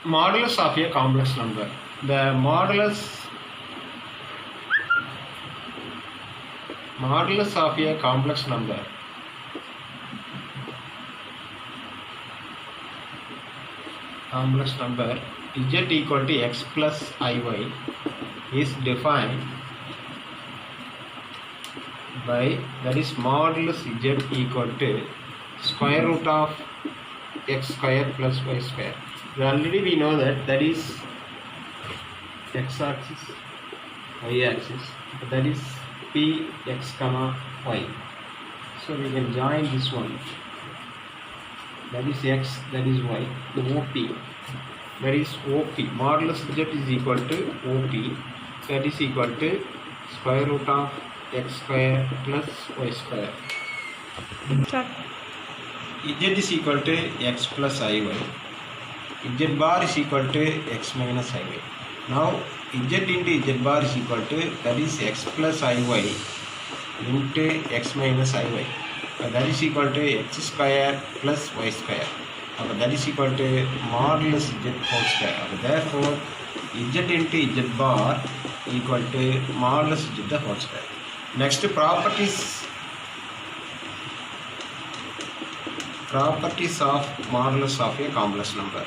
Modulus of a complex number. The modulus of a complex number z equal to x plus iy is defined by, that is modulus z equal to square root of x square plus y square. Already we know that is x axis, y axis, that is p x comma y. So we can join this one, that is x, that is y, the OP, that is OP. Modulus z is equal to OP, that is equal to square root of x square plus y square. Z is equal to x plus iy. Z bar is equal to x minus iy. Now z into z bar is equal to, that is x plus iy into x minus iy. That is equal to x square plus y square. That is equal to modulus z whole square. Therefore z into z bar equal to modulus z the whole square. Next, properties of modulus of a complex number.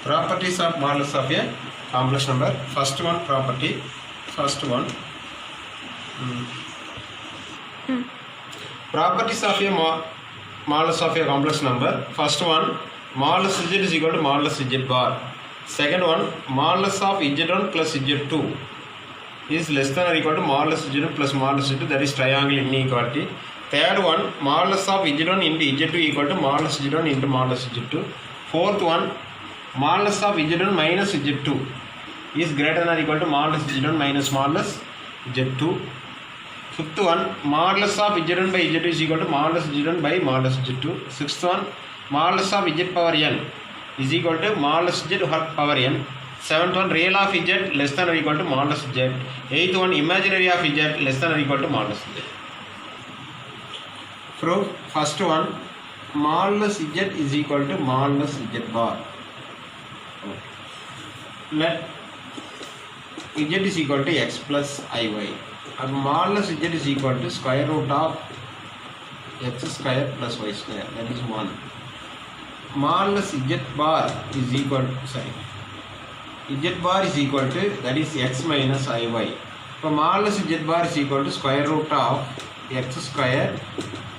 Properties of modulus of a complex number. First one property. Properties of a modulus of a complex number. First one, modulus z is equal to modulus z bar. Second one, modulus of z1 plus z2 is less than or equal to modulus z1 plus modulus z2, that is triangle inequality. Third one, modulus of z1 into z2 equal to modulus z1 into modulus z2. Fourth one, modulus of z1 minus z2 is greater than or equal to modulus z1 minus modulus z2. Fifth one, modulus of z1 by z2 is equal to modulus z1 by modulus z2. Sixth one, modulus of z power n is equal to modulus z power n. Seventh one, real of z less than or equal to modulus z. Eighth one, imaginary of z less than or equal to modulus z. Proof. First one, modulus z is equal to modulus z bar. Let z is equal to x plus iy. And modulus z is equal to square root of x square plus y square. That is 1. Modulus z bar is equal to, z bar is equal to, that is x minus iy. So modulus z bar is equal to square root of x square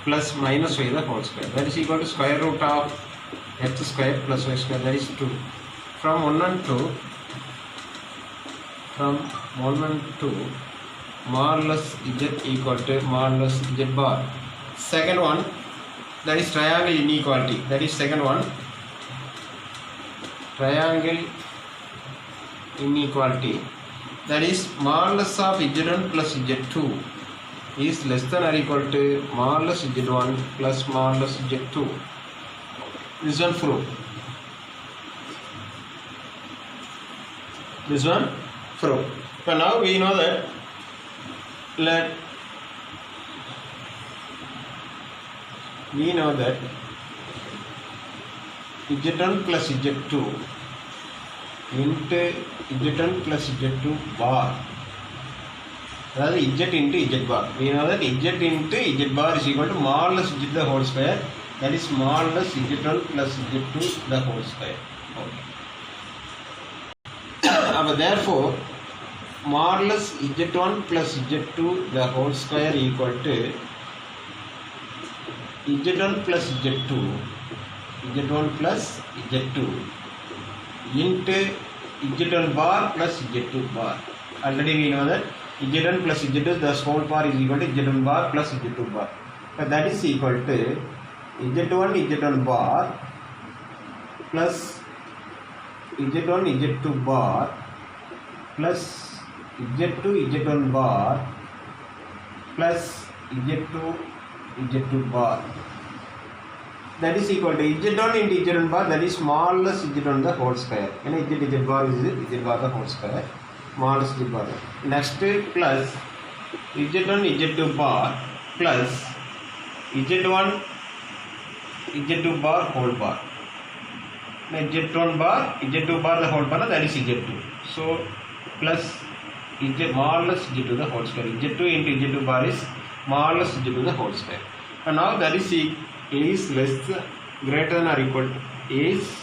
plus minus y the whole square. That is equal to square root of x square plus y square. That is 2. From 1 and 2, modulus z equal to modulus z bar. Second one, that is triangle inequality. That is second one, triangle inequality. That is modulus of z1 plus z2 is less than or equal to modulus z1 plus modulus z2. This one proof. This one proof. So now we know that, z1 plus z2 into z1 plus z2 bar. That is z into z bar. We know that z into z bar is equal to modulus z the whole square. That is modulus z1 plus z2 the whole square. Okay. Therefore, modulus z1 plus z2 the whole square equal to z1 plus z2 into z1 bar plus z2 bar. Already we know that z1 plus z2 the whole bar is equal to z1 bar plus z2 bar. So that is equal to z1 bar plus z1 z2 bar plus z2 z1 bar plus z2 z2 bar. That is equal to z1 into z1 bar, that is modulus z1 the whole square. And z bar is z bar the whole square. Modulus z bar. Next plus z1 z2 bar plus z1 z2 bar whole bar. z1 bar z2 bar the whole bar, that is z2. So plus z modulus z2 the whole square. z2 into z2 bar is modulus z2 the whole square. And now that is less greater than or equal to is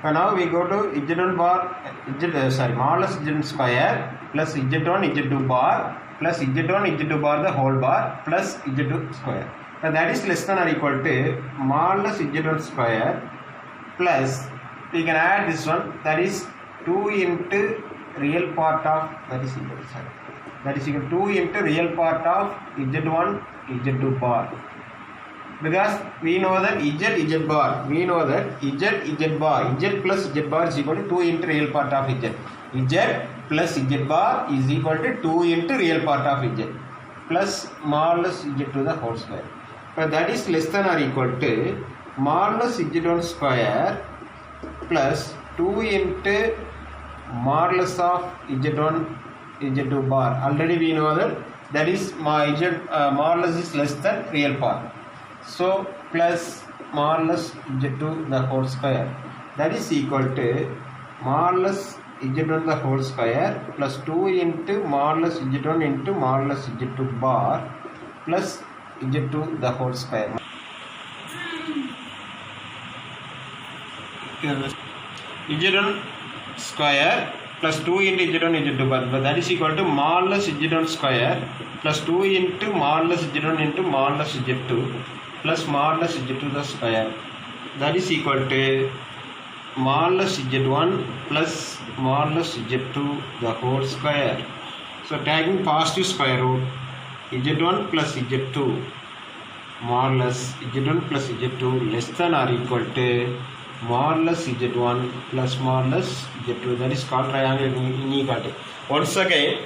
and now we go to z1 bar modulus z1 square plus z1 z2 bar plus z1 z2 bar the whole bar plus z2 square. And that is less than or equal to modulus z1 square plus we can add this one, that is 2 into real part of that is equal to 2 into real part of z1 z2 bar, because we know that z bar, we know that z bar, z plus z bar is equal to 2 into real part of z plus z bar is equal to 2 into real part of z plus modulus z2 the whole square. But that is less than or equal to modulus z1 square plus 2 into modulus of z1 z2 bar. Already we know that is modulus is less than real part. So plus modulus z2 the whole square, that is equal to modulus z1 the whole square plus 2 into modulus z1 into modulus z2 bar plus z2 the whole square. z1 square plus 2 into z1 z2 bar, but that is equal to modulus z1 square plus 2 into modulus z1 into modulus z2 plus modulus z2 the square, that is equal to modulus z1 plus modulus z2 the whole square. So taking positive square root, z1 plus z2 modulus z1 plus z2 less than or equal to modulus z1 plus modulus z2, that is called triangle inequality. Once again,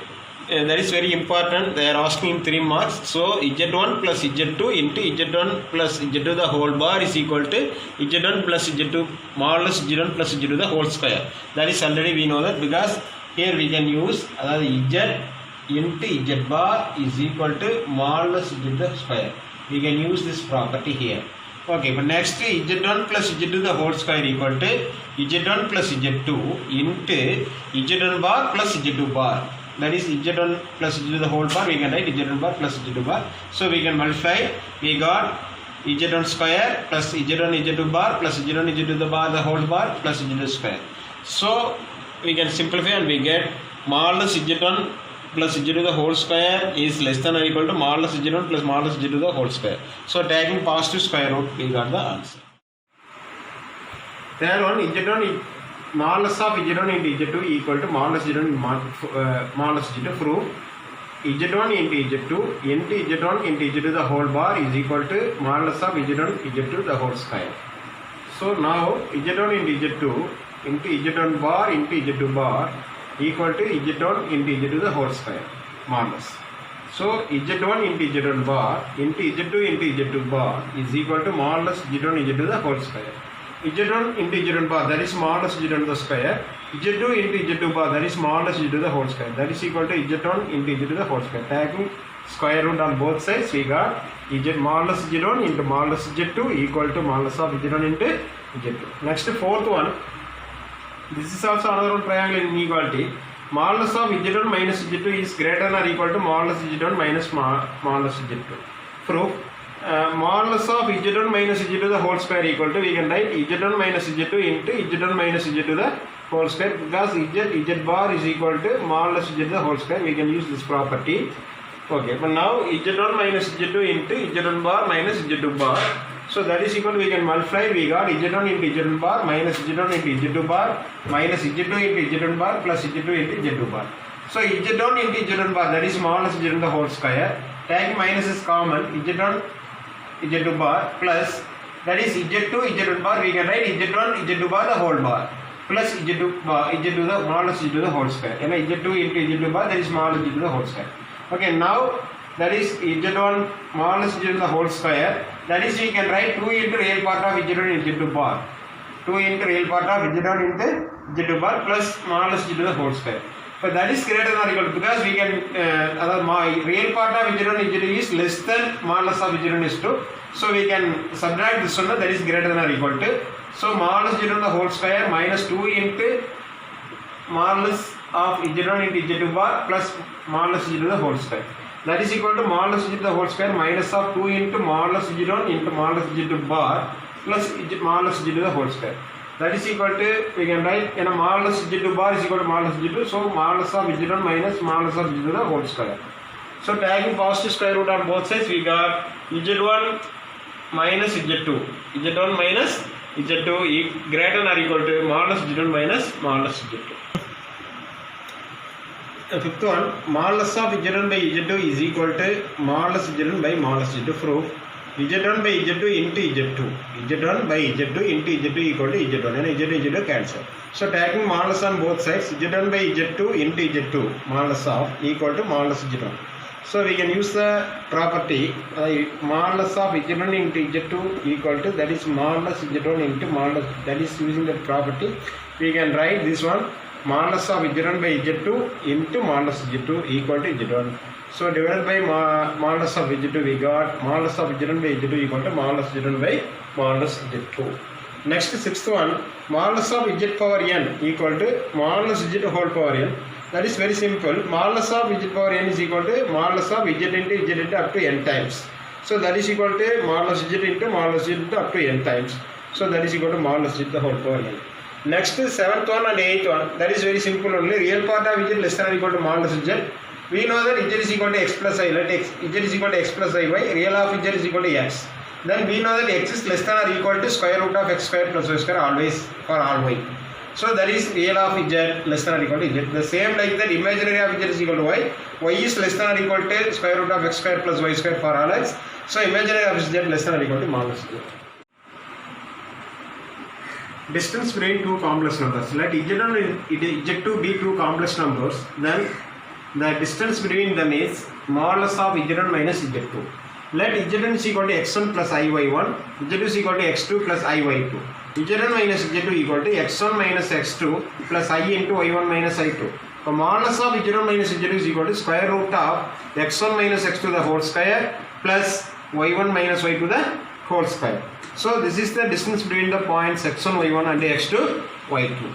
that is very important, they are asking in 3 marks. So z1 plus z2 into z1 plus z2 the whole bar is equal to z1 plus z2 modulus z1 plus z2 the whole square. That is already we know that, because here we can use z into z bar is equal to modulus z the square. We can use this property here. Okay, but next z1 plus z2 the whole square equal to z1 plus z2 into z1 bar plus z2 bar. That is z1 plus z2 the whole bar, we can write z1 bar plus z2 bar. So we can multiply, we got z1 square plus z1 z2 bar plus z1 z2 the bar the whole bar plus z2 square. So we can simplify and we get modulus z1 plus z2 the whole square is less than or equal to modulus z1 plus modulus z2 the whole square. So taking positive square root, we got the answer. Third one, z1 modulus of z1 into z2 equal to modulus z1 modulus z2. Proof z1 into z2 into z1 into z2 the whole bar is equal to modulus of z1 z2 the whole square. So now z1 into z2 into z1 bar into z2 bar equal to z1 into z2 the whole square modulus. So z1 into z1 bar into z2 into z2 bar is equal to modulus z1 z2 the whole square. z1 into z1 bar, that is modulus z1 the square. z2 into z2 bar, that is modulus z2 the whole square. That is equal to z1 into z2 the whole square. Taking square root on both sides, we got modulus z1 into modulus z2 equal to modulus of z1 into z2. Next, fourth one. This is also another one triangle inequality. Modulus of z1 minus z2 is greater than or equal to modulus z1 minus modulus z2. Proof. Modulus of z1 minus z2 the whole square equal to, we can write z1 minus z2 into z1 minus z2 the whole square, because z bar is equal to modulus z the whole square. We can use this property. Okay, but now z1 minus z2 into z1 bar minus z2 bar. So that is equal to, we can multiply, we got z1 into z1 bar minus z1 into z2 bar minus z2 into z1 bar plus z2 into z2 bar. So z1 into z1 bar, that is modulus z1 the whole square. Taking minus is common, z1 z2 bar plus, that is z2 z1 bar, we can write z1 z2 bar the whole bar plus z2 bar z2 the modulus z2 the whole square. And z2 into z2 bar, that is modulus z2 the whole square. Okay, now that is z1 modulus z2 the whole square, that is we can write 2 into real part of z1 into z2 bar 2 into real part of z1 into z2 bar plus smallest z to the whole square. But that is greater than or equal to, because we can real part of z1 z2 is less than modulus of z1 is 2. So we can subtract this one, that is greater than or equal to. So modulus z1 the whole square minus 2 into modulus of z1 into z2 bar plus modulus z2 the whole square. That is equal to modulus z2 the whole square minus of 2 into modulus z1 into modulus z2 bar plus modulus z2 the whole square. That is equal to, we can write in a modulus z2 bar is equal to modulus z2, so modulus of z1 minus modulus of z2 the whole square. So taking positive square root on both sides, we got z1 minus z2, z1 minus z2 greater than or equal to modulus z1 minus modulus z2. Fifth one, modulus of z1 by z2 is equal to modulus z1 by modulus z2. Proof z1 by z2 into z2, z1 by z2 into z2 equal to z1, and z2 cancel. So taking modulus on both sides, z1 by z2 into z2 modulus of equal to modulus z1. So we can use the property modulus of z1 into z2 equal to, that is modulus z1 into modulus, that is using that property we can write this one modulus of z1 by z2 into modulus z2 equal to z1. So divided by modulus of z2, we got modulus of z1 by z2 equal to modulus z1 by modulus z2. Next, sixth one, modulus of z power n equal to modulus z whole power n. That is very simple. Modulus of z power n is equal to modulus of z into z into up to n times. So that is equal to modulus z into modulus z into up to n times. So that is equal to modulus z the whole power n. Next, seventh one and eighth one, that is very simple only. Real part of z less than or equal to modulus z. We know that z is equal to x plus I. Let z is equal to x plus I y. Real of z is equal to x. Then we know that x is less than or equal to square root of x square plus y square always for all y. So that is real of z less than or equal to z. The same like that, imaginary of z is equal to y. Y is less than or equal to square root of x square plus y square for all x. So imaginary of z less than or equal to modulus z. Distance between two complex numbers. Let z1 and z2 be two complex numbers. Then the distance between them is modulus of z1 minus z2. Let z1 is equal to x1 plus iy1, z2 is equal to x2 plus iy2. z1 minus z2 equal to x1 minus x2 plus I into y1 minus i2. So modulus of z1 minus z2 is equal to square root of x1 minus x2 the whole square plus y1 minus y2 the whole square. So this is the distance between the points x1, y1 and x2, y2.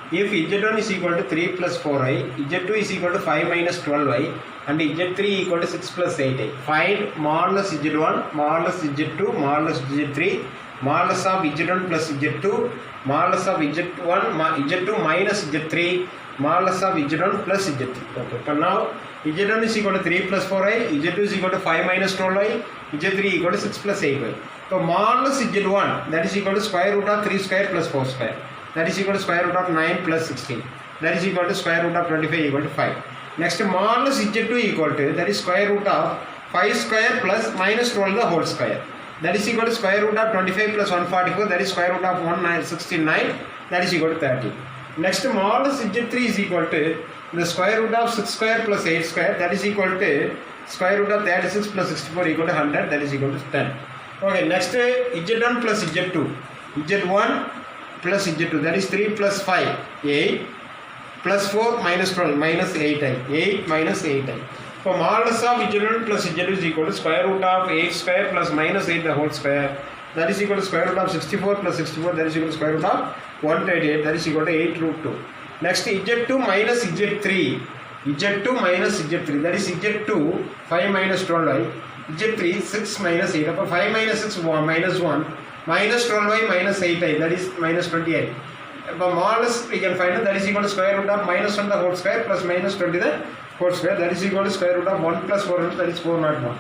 If z1 is equal to 3 plus 4i, z2 is equal to 5 minus 12i, and z3 equal to 6 plus 8i. Find modulus z1, modulus z2, modulus z3, modulus of z1 plus z2, modulus of z1, z2 minus z3, modulus of z1 plus z3. Okay. So now z1 is equal to 3 plus 4i, z2 is equal to 5 minus 12i, z3 equal to 6 plus 8i. So modulus z1, that is equal to square root of 3 square plus 4 square. That is equal to square root of 9 plus 16. That is equal to square root of 25 equal to 5. Next, modulus z2 equal to, that is square root of 5 square plus minus 12 the whole square. That is equal to square root of 25 plus 144. That is square root of 169. That is equal to 30. Next, modulus z3 is equal to the square root of 6 square plus 8 square. That is equal to square root of 36 plus 64 equal to 100. That is equal to 10. Okay, next, z1 plus z2. z1 plus z2, that is 3 plus 5, 8 plus 4 minus 12 minus 8i, 8 minus 8i. So modulus of z1 plus z2 is equal to square root of 8 square plus minus 8 the whole square. That is equal to square root of 64 plus 64, that is equal to square root of 138, that is equal to 8 root 2. Next, z2 minus z3, z2 minus z3, that is z2 5 minus 12i, z3 6 minus 8, 5 minus 6 minus 1 minus 12i minus 8i, that is minus 28. But modulus we can find out, that is equal to square root of minus 1 the whole square plus minus 20 the whole square, that is equal to square root of 1 plus 400, that is 401.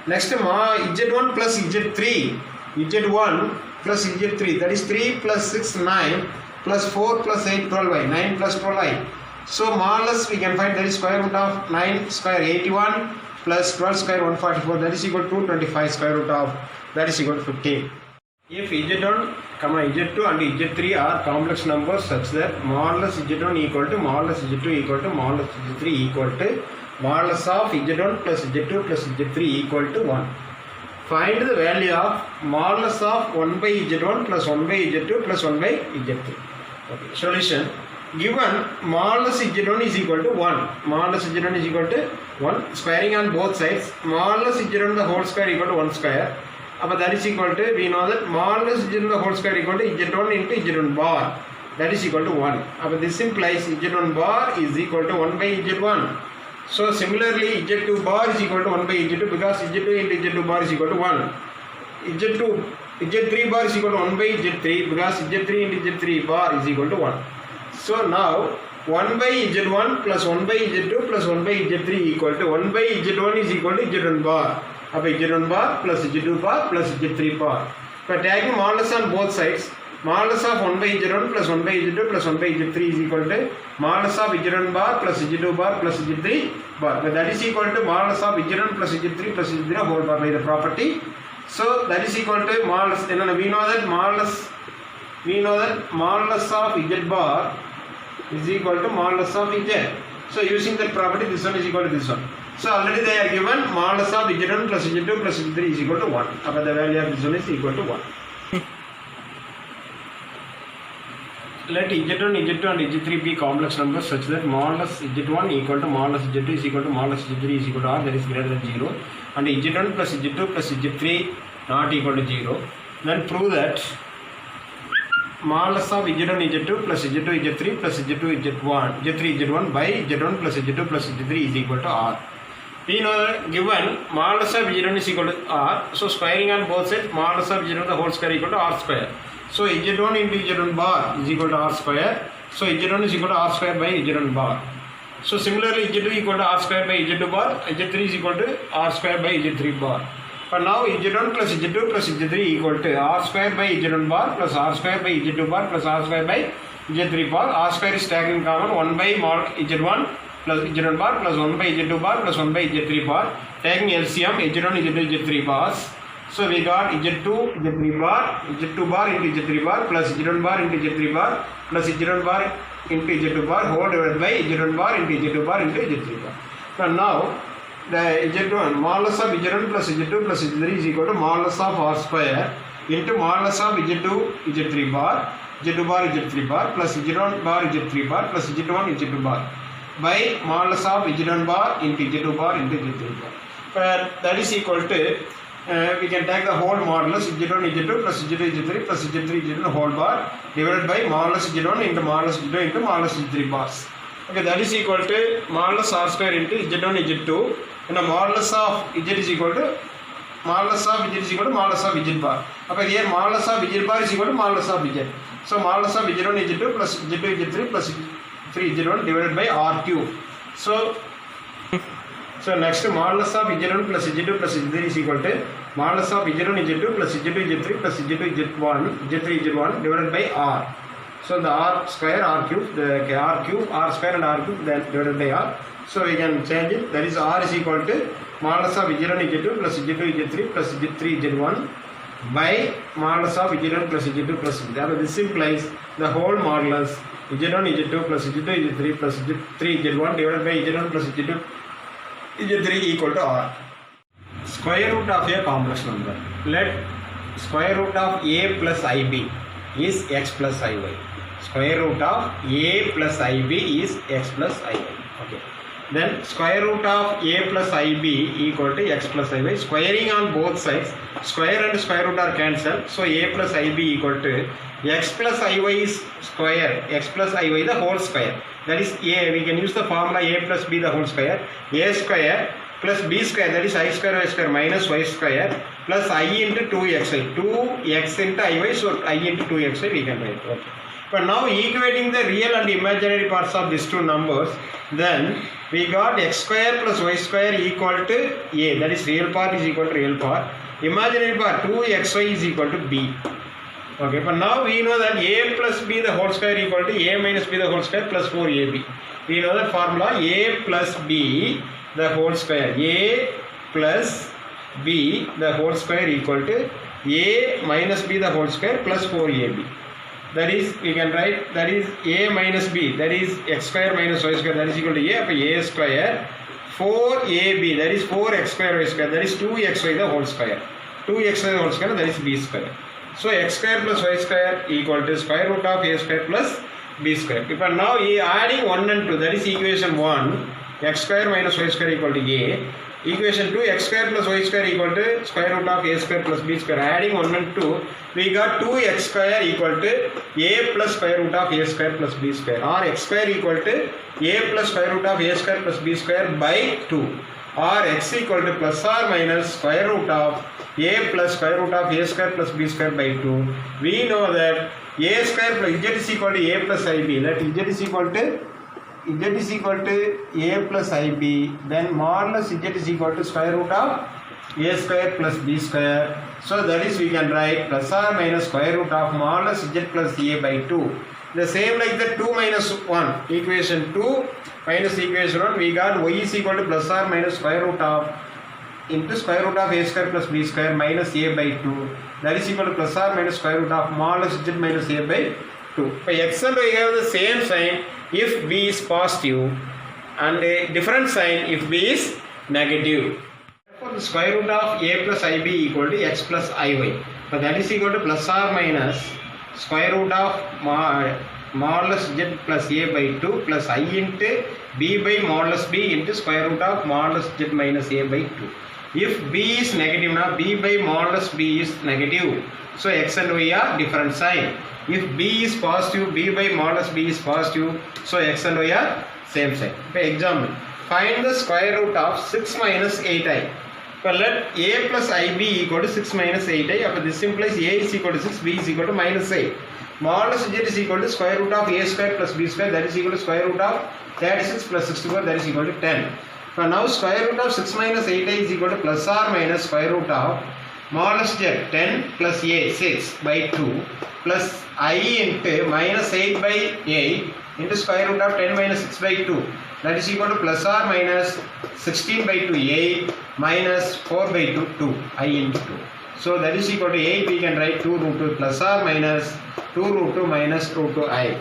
Next, z1 plus z3, z1 plus z3, that is 3 plus 6 9 plus 4 plus 8 12i, 9 plus 12i. So modulus we can find, that is square root of 9 square 81 plus 12 square 144, that is equal to 225 square root of, that is equal to 15. If z1, z2 and z3 are complex numbers such that modulus z1 equal to modulus z2 equal to modulus z3 equal to modulus of z1 plus z2 plus z3 equal to 1. find the value of modulus of 1 by z1 plus 1 by z2 plus 1 by z3. Okay. Solution. Given modulus z1 is equal to 1. Modulus z1 is equal to 1. Squaring on both sides. Modulus z1 the whole square equal to 1 square. That is equal to, we know that modulus z1 the whole square equal to z1 into z1 bar. That is equal to 1. This implies z1 bar is equal to 1 by z1. So similarly z2 bar is equal to 1 by z2 because z2 into z2 bar is equal to 1. z3 bar is equal to 1 by z3 because z3 into z3 bar is equal to 1. So now 1 by z1 plus 1 by z2 plus 1 by z3 equal to 1 by z1 is equal to z1 bar. z1 bar plus z2 bar plus z3 bar. By taking modulus on both sides, modulus of 1 by z1 plus 1 by z2 plus 1 by z3 is equal to modulus of z1 bar plus z2 bar plus z3 bar. But that is equal to modulus of z1 plus z3 plus z3 whole bar by the property. So that is equal to modulus. We know that modulus of z bar is equal to modulus of z. So using that property, this one is equal to this one. So already they are given modulus of z1 plus z2 plus z3 is equal to 1. But the value of this one is equal to 1. Let z1, z2 and z3 be complex numbers such that modulus z1 equal to modulus z2 is equal to modulus z3 is equal to r, that is greater than 0, and z1 plus z2 plus z3 not equal to 0. Then prove that modulus of z1 z2 plus z2 z3 plus z2 z1 z3 z1 by z1 plus z2 plus z3 is equal to r. We know that given modulus of z1 is equal to r, so squaring on both sides, modulus of z1 the whole square equal to r square. So z1 into z1 bar is equal to r square. So z1 is equal to r square by z1 bar. So similarly z2 equal to r square by z2 bar, z3 is equal to r square by z3 bar. But now z1 plus z2 plus z3 equal to r square by z1 bar plus r square by z2 bar plus r square by z3 bar. R square is taken common 1 by mod z1 plus z1 bar plus 1 by z2 bar plus 1 by z3 bar. Taking LCM z1 z2 z3 bars. So we got z2 z3 bar, z2 bar into z3 bar plus z1 bar into z3 bar plus z1 bar into z2 bar whole divided by z1 bar into z2 bar into z3 bar. So now the z1 modulus of z1 plus z2 plus z3 is equal to modulus of r square into modulus of z2 z3 bar, z2 bar z3 bar plus z1 bar z3 bar plus z1 z2 bar by modulus of z1 bar into z2 bar into z3 bar. That is equal to we can take the whole modulus z1 z2 plus z2 z3 plus z3 z1 whole bar divided by modulus z1 into modulus z2 into modulus z3 bars. Okay, that is equal to modulus r square into z1 z2 and the modulus of z is equal to modulus of z is equal to modulus of z bar. Okay, here modulus of z bar is equal to modulus of z. So modulus of z1 z2 plus z2 z3 plus 3 z1 divided by r cube. So next modulus of z1 plus z2 plus z3 is equal to modulus of z1 z2 plus z2 z3 plus z2 z1 z3 z1 divided by r. So the r square r cube, the r square and r cube then divided by r. So we can change it. That is r is equal to modulus of z1 z2 plus z2 z3 plus z3 z1 by modulus of z1 plus z2 plus z3. This implies the whole modulus z1 z2 plus z2 z3 plus z3 z1 divided by z1 plus z2 z3 equal to r. Square root of a complex number. Let square root of a plus ib is x plus iy. Square root of a plus ib is x plus iy. Okay. Then square root of a plus ib equal to x plus iy. Squaring on both sides. Square and square root are cancelled. So a plus ib equal to x plus iy is square. X plus iy the whole square. That is a. We can use the formula a plus b the whole square. A square plus b square, that is I square y square minus y square plus I into 2xi. 2x into iy, so I into 2xi we can write. Okay. But now equating the real and imaginary parts of these two numbers, then we got x square plus y square equal to a. That is real part is equal to real part. Imaginary part 2xy is equal to b. Okay, but now we know that a plus b the whole square equal to a minus b the whole square plus 4ab. We know the formula a plus b the whole square. A plus b the whole square equal to a minus b the whole square plus 4ab. That is, we can write that is a minus b, that is x square minus y square, that is equal to a square 4ab, that is 4x square y square, that is 2xy the whole square. 2x square whole square, that is b square. So x square plus y square equal to square root of a square plus b square. If now adding 1 and 2, that is equation 1, x square minus y square equal to a. Equation 2, x square plus y square equal to square root of a square plus b square. Adding 1 and 2, we got 2x square equal to a plus square root of a square plus b square, or x square equal to a plus square root of a square plus b square by 2, or x equal to plus or minus square root of a plus square root of a square plus b square by 2. We know that a square plus z is equal to a plus ib, that z is equal to a plus ib, then modulus z is equal to square root of a square plus b square. So that is we can write plus or minus square root of modulus z plus a by 2. The same like the 2 minus 1, equation 2 minus equation 1, we got y is equal to plus or minus square root of into square root of a square plus b square minus a by 2, that is equal to plus or minus square root of modulus z minus a by 2. For x and y have the same sign if b is positive and a different sign if b is negative. Therefore, the square root of a plus ib equal to x plus iy. So that is equal to plus or minus square root of modulus z plus a by 2 plus I into b by modulus b into square root of modulus z minus a by 2. If b is negative now, b by modulus b is negative. So x and y are different sign. If b is positive, b by modulus b is positive. So x and y are same sign. For example, find the square root of 6 minus 8i. So let a plus ib equal to 6 minus 8i. This implies a is equal to 6, b is equal to minus 8. Modulus z is equal to square root of a square plus b square, that is equal to square root of 36 plus 64, that is equal to 10. So now square root of 6 minus 8i is equal to plus or minus square root of modulus z 10 plus a 6 by 2 plus I into minus 8 by 8 into square root of 10 minus 6 by 2, that is equal to plus or minus 16 by 2 8 minus 4 by 2 2 I into 2. So that is equal to 8, we can write 2 root 2 plus or minus 2 root 2 minus root 2 I.